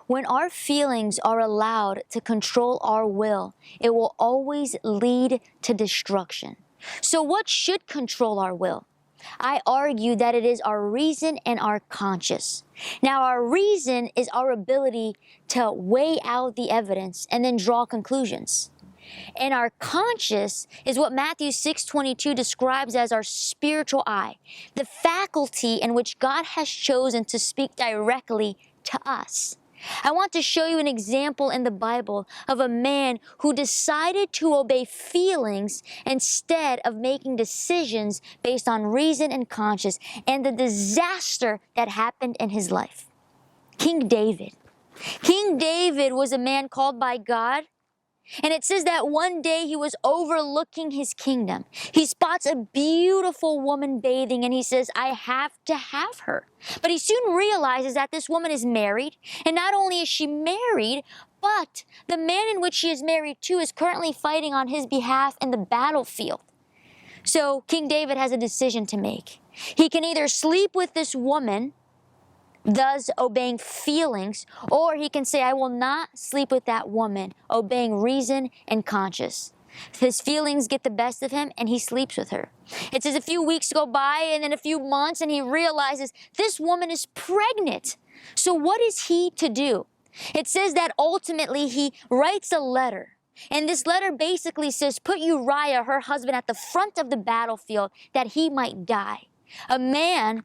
When our feelings are allowed to control our will, it will always lead to destruction. So what should control our will? I argue that it is our reason and our conscience. Now, our reason is our ability to weigh out the evidence and then draw conclusions. And our conscience is what Matthew 6:22 describes as our spiritual eye, the faculty in which God has chosen to speak directly to us. I want to show you an example in the Bible of a man who decided to obey feelings instead of making decisions based on reason and conscience, and the disaster that happened in his life. King David. King David was a man called by God. And it says that one day he was overlooking his kingdom. He spots a beautiful woman bathing and he says, I have to have her. But he soon realizes that this woman is married. And not only is she married, but the man in which she is married to is currently fighting on his behalf in the battlefield. So King David has a decision to make. He can either sleep with this woman, thus obeying feelings, or he can say, I will not sleep with that woman, obeying reason and conscience. His feelings get the best of him and he sleeps with her. It says a few weeks go by and then a few months and he realizes this woman is pregnant. So what is he to do? It says that ultimately he writes a letter. And this letter basically says, put Uriah, her husband, at the front of the battlefield that he might die. A man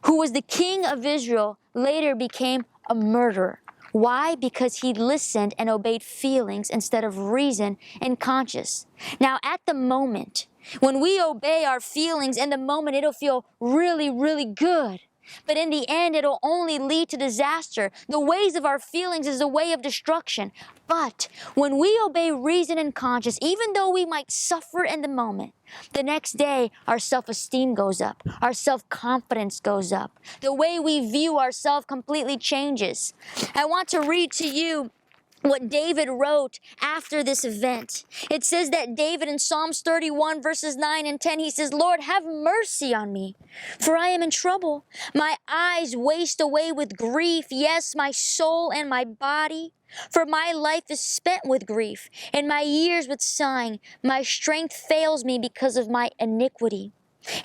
who was the king of Israel, later became a murderer. Why? Because he listened and obeyed feelings instead of reason and conscience. Now, at the moment, when we obey our feelings, in the moment, it'll feel really, really good. But in the end, it'll only lead to disaster. The ways of our feelings is a way of destruction. But when we obey reason and conscience, even though we might suffer in the moment, the next day our self-esteem goes up, our self-confidence goes up. The way we view ourselves completely changes. I want to read to you what David wrote after this event. It says that David in Psalms 31 verses 9 and 10, he says, Lord, have mercy on me, for I am in trouble. My eyes waste away with grief, yes, my soul and my body. For my life is spent with grief, and my years with sighing. My strength fails me because of my iniquity,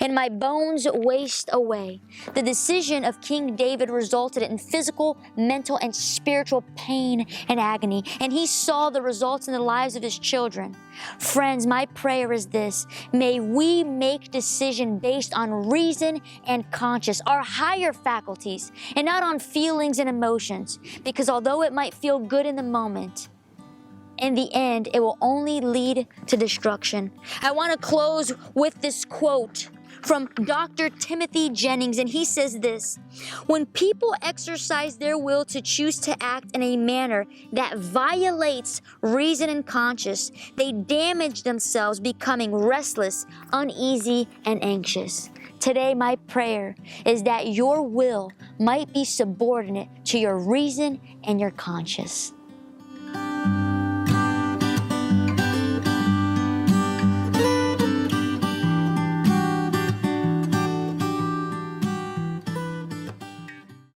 and my bones waste away. The decision of King David resulted in physical, mental, and spiritual pain and agony, and he saw the results in the lives of his children. Friends, my prayer is this: may we make decisions based on reason and conscience, our higher faculties, and not on feelings and emotions, because although it might feel good in the moment, in the end, it will only lead to destruction. I want to close with this quote from Dr. Timothy Jennings, and he says this: when people exercise their will to choose to act in a manner that violates reason and conscience, they damage themselves, becoming restless, uneasy, and anxious. Today, my prayer is that your will might be subordinate to your reason and your conscience.